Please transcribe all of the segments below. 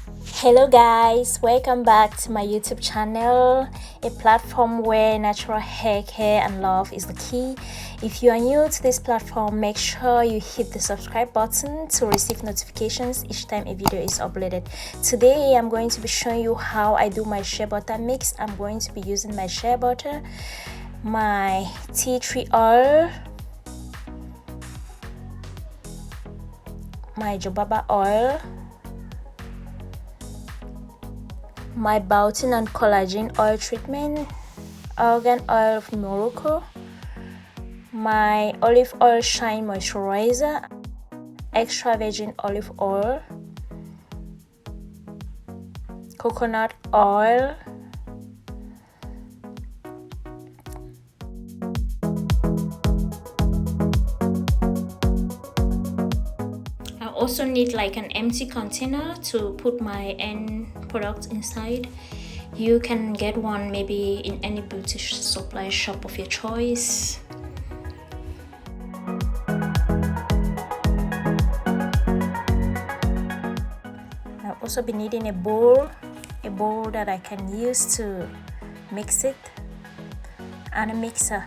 Hello guys, welcome back to my YouTube channel, a platform where natural hair care and love is the key. If you are new to this platform, make sure you hit the subscribe button to receive notifications each time a video is uploaded. Today I'm going to be showing you how I do my shea butter mix. I'm going to be using my shea butter, my tea tree oil, my jojoba oil, my biotin and collagen oil treatment, Argan oil from Morocco, my olive oil shine moisturizer, extra virgin olive oil, coconut oil, I also need like an empty container to put my end product inside. You can get one maybe in any beauty supply shop of your choice. I'll also be needing a bowl that I can use to mix it, and a mixer.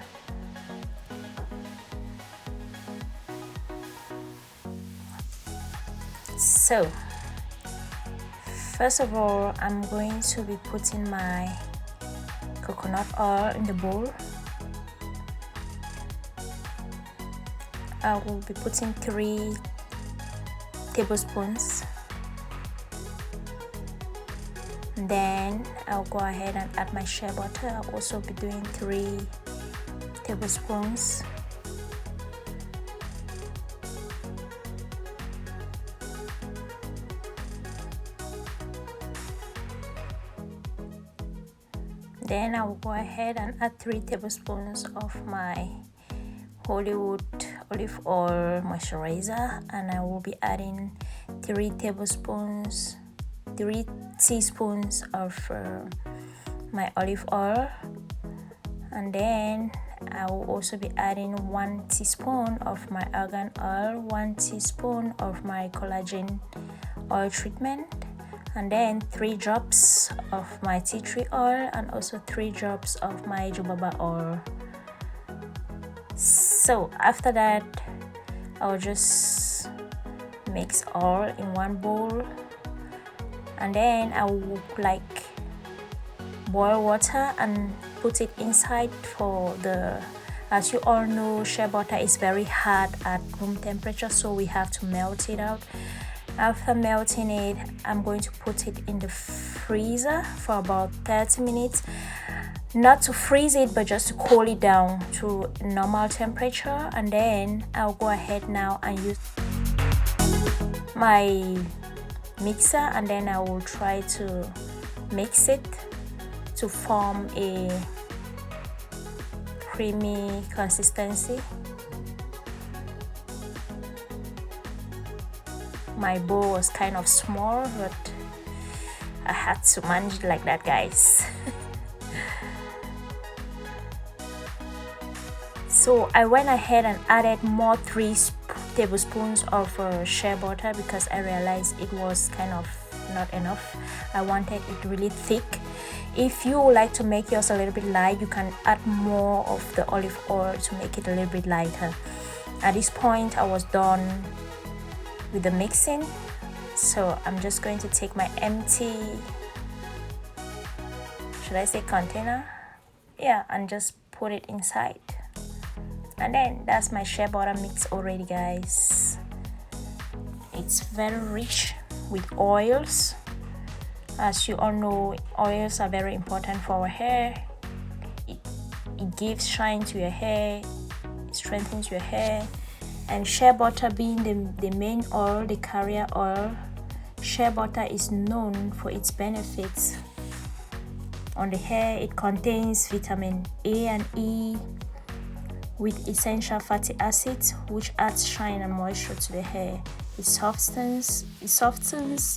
So first of all, I'm going to be putting my coconut oil in the bowl. I will be putting 3 tablespoons. Then I'll go ahead and add my shea butter. I'll also be doing 3 tablespoons. Then I will go ahead and add 3 tablespoons of my Hollywood olive oil moisturizer, and I will be adding 3 teaspoons of my olive oil, and then I will also be adding 1 teaspoon of my argan oil, 1 teaspoon of my collagen oil treatment, and then 3 drops of my tea tree oil, and also 3 drops of my jojoba oil. So after that, I'll just mix all in one bowl, and then I will like boil water and put it inside for the, as you all know, shea butter is very hard at room temperature, so we have to melt it out. After melting it, I'm going to put it in the freezer for about 30 minutes. Not to freeze it, but just to cool it down to normal temperature. And then I'll go ahead now and use my mixer, and then I will try to mix it to form a creamy consistency. My bowl was kind of small, but I had to manage it like that, guys. So I went ahead and added more 3 tablespoons of shea butter because I realized it was kind of not enough. I wanted it really thick. If you would like to make yours a little bit light, you can add more of the olive oil to make it a little bit lighter. At this point, I was done with the mixing, so I'm just going to take my empty, should I say container? Yeah, and just put it inside. And then that's my shea butter mix already, guys. It's very rich with oils. As you all know, oils are very important for our hair. It gives shine to your hair, it strengthens your hair. And shea butter being the main oil, the carrier oil, shea butter is known for its benefits on the hair. It contains vitamin A and E with essential fatty acids, which adds shine and moisture to the hair. It softens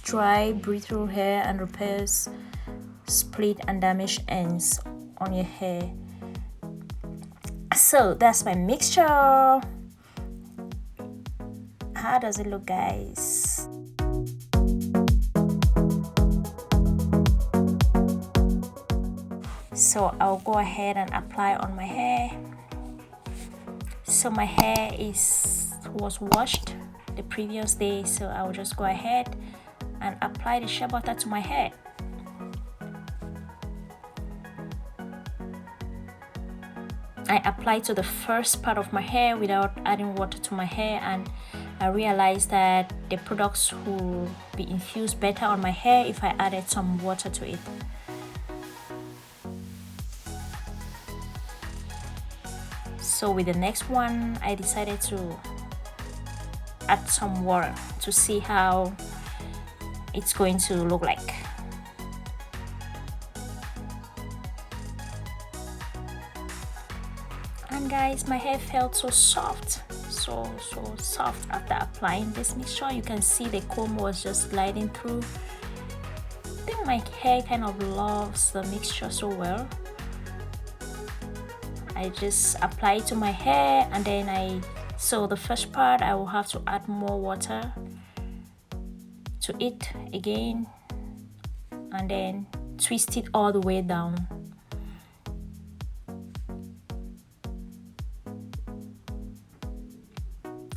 dry, brittle hair and repairs split and damaged ends on your hair. So that's my mixture. How does it look, guys? So I'll go ahead and apply on my hair. So my hair was washed the previous day, so I'll just go ahead and apply the shea butter to my hair. I applied to the first part of my hair without adding water to my hair, and I realized that the products will be infused better on my hair if I added some water to it. So with the next one, I decided to add some water to see how it's going to look like. And guys, my hair felt so soft, so soft after applying this mixture. You can see the comb was just gliding through. I think my hair kind of loves the mixture so well. I just apply it to my hair, and then so the first part I will have to add more water to it again, and then twist it all the way down.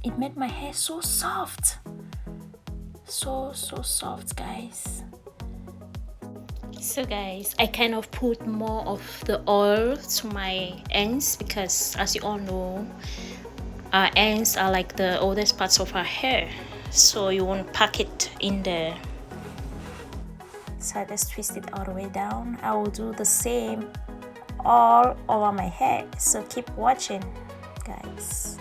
It made my hair so soft, so soft, guys. So guys, I kind of put more of the oil to my ends because, as you all know, our ends are like the oldest parts of our hair, so you want to pack it in there. So I just twist it all the way down. I will do the same all over my hair, so keep watching, guys.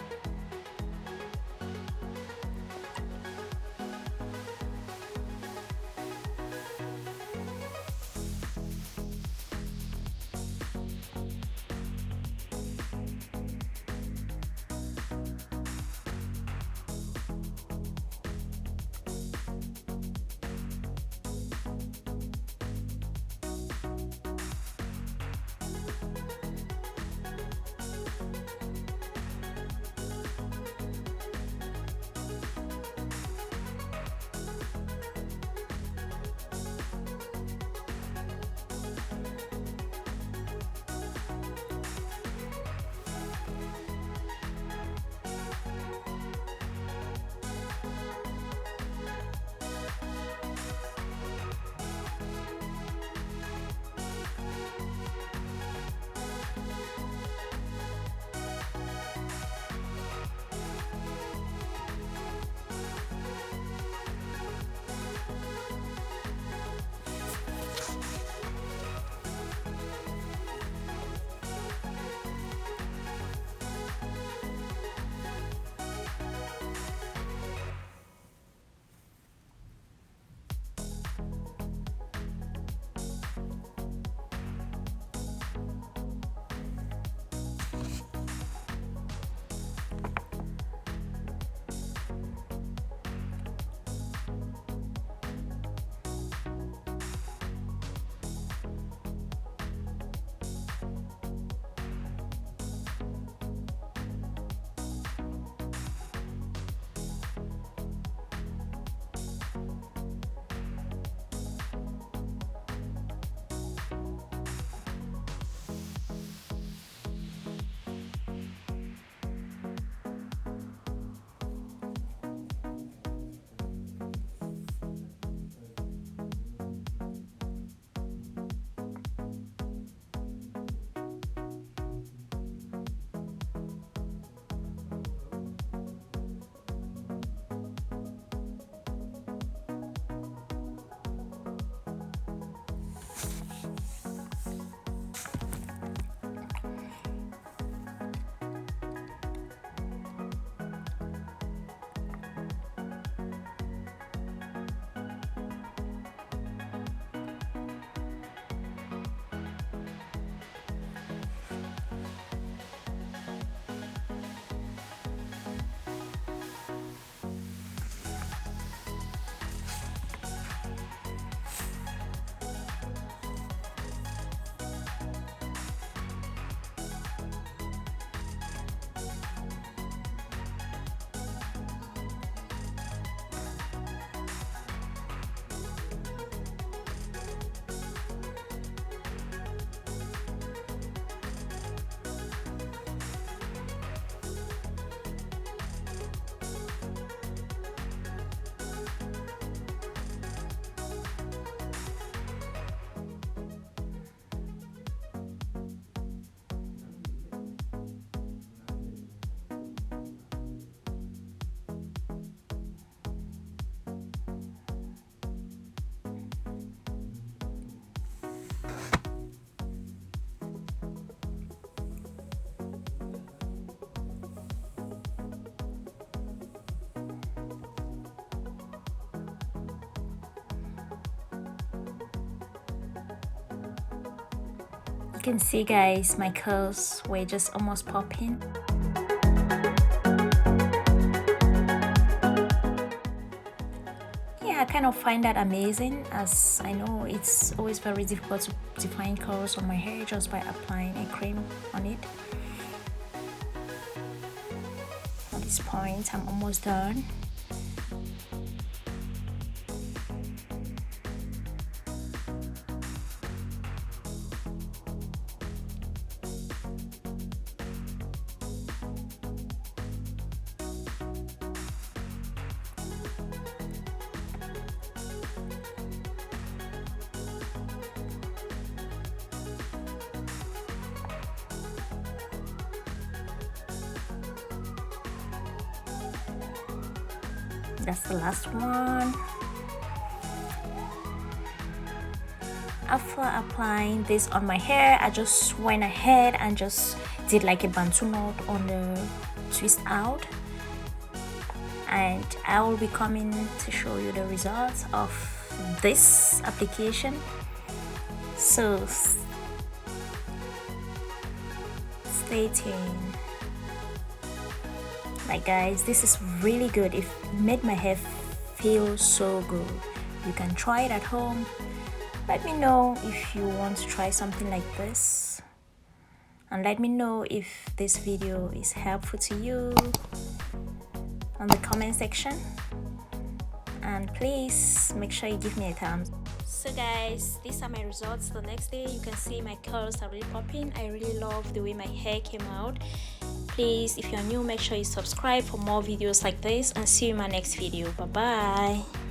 can see, guys, my curls were just almost popping. Yeah, I kind of find that amazing, as I know it's always very difficult to define curls on my hair just by applying a cream on it. At this point, I'm almost done. That's the last one. After applying this on my hair, I just went ahead and just did like a bantu knot on the twist out, and I will be coming to show you the results of this application. So stay tuned. Like, guys, this is really good. It made my hair feel so good. You can try it at home. Let me know if you want to try something like this, and let me know if this video is helpful to you on the comment section, and please make sure you give me a thumbs. So guys, these are my results the next day. You can see my curls are really popping. I really love the way my hair came out. Please, if you're new, make sure you subscribe for more videos like this, and see you in my next video. Bye bye.